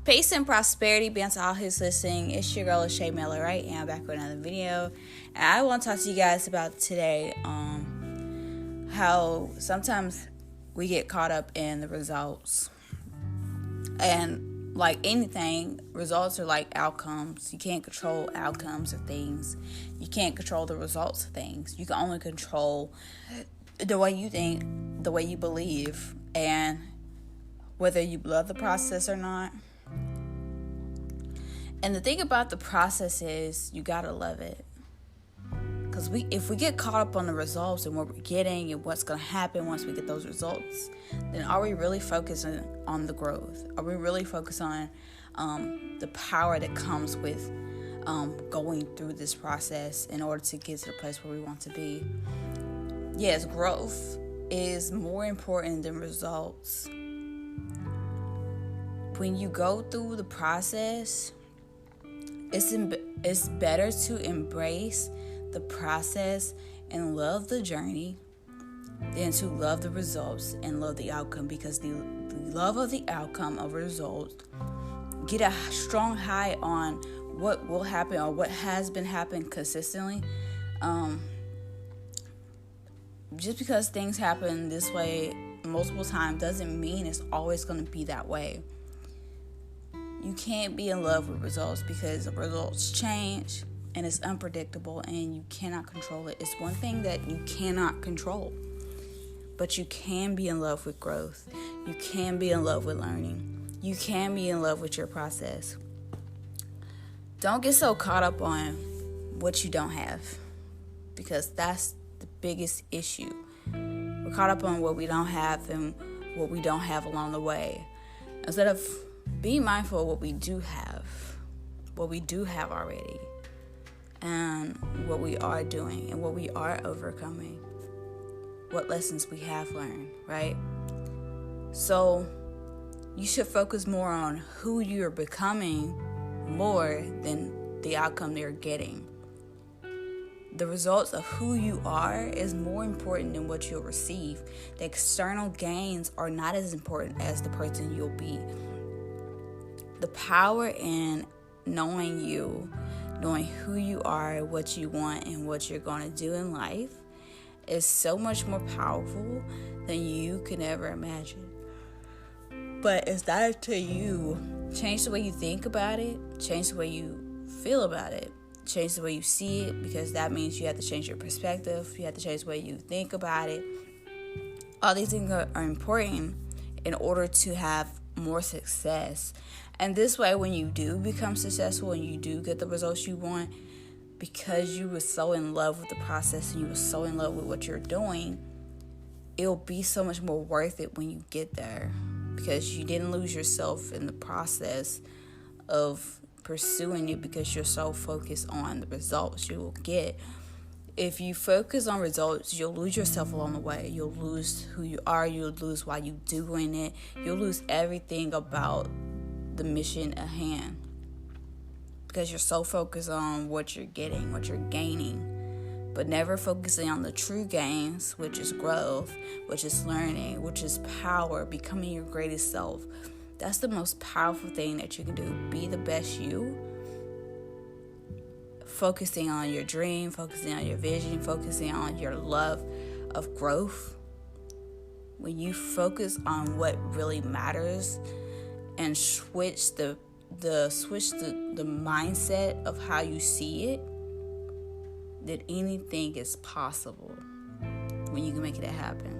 Peace and prosperity be unto all who's listening. It's your girl, Shaeranea, right? And I'm back with another video. And I want to talk to you guys about today, how sometimes we get caught up in the results. And like anything, results are like outcomes. You can't control outcomes of things. You can't control the results of things. You can only control the way you think, the way you believe, and whether you love the process or not. And the thing about the process is you gotta love it. Because if we get caught up on the results and what we're getting and what's going to happen once we get those results, then are we really focusing on the growth? Are we really focused on the power that comes with going through this process in order to get to the place where we want to be? Yes, growth is more important than results. When you go through the process, it's better to embrace the process and love the journey than to love the results and love the outcome, because the love of the outcome of results get a strong high on what will happen or what has been happening consistently. Just because things happen this way multiple times doesn't mean it's always going to be that way. You can't be in love with results because the results change and it's unpredictable and you cannot control it. It's one thing that you cannot control, but you can be in love with growth. You can be in love with learning. You can be in love with your process. Don't get so caught up on what you don't have, because that's the biggest issue. We're caught up on what we don't have and what we don't have along the way, instead of being mindful of what we do have already, and what we are doing and what we are overcoming, what lessons we have learned, right? So you should focus more on who you're becoming more than the outcome you're getting. The results of who you are is more important than what you'll receive. The external gains are not as important as the person you'll be. The power in knowing who you are, what you want, and what you're going to do in life is so much more powerful than you can ever imagine. But it's not until you change the way you think about it, change the way you feel about it, change the way you see it, because that means you have to change your perspective, you have to change the way you think about it. All these things are important in order to have more success. And this way, when you do become successful and you do get the results you want, because you were so in love with the process and you were so in love with what you're doing, it'll be so much more worth it when you get there, because you didn't lose yourself in the process of pursuing it because you're so focused on the results you will get. If you focus on results, you'll lose yourself along the way. You'll lose who you are. You'll lose why you're doing it. You'll lose everything about the mission at hand, because you're so focused on what you're getting, what you're gaining, but never focusing on the true gains, which is growth, which is learning, which is power, becoming your greatest self. That's the most powerful thing that you can do. Be the best you. Focusing on your dream, focusing on your vision, focusing on your love of growth. When you focus on what really matters and switch the mindset of how you see it, that anything is possible when you can make it happen.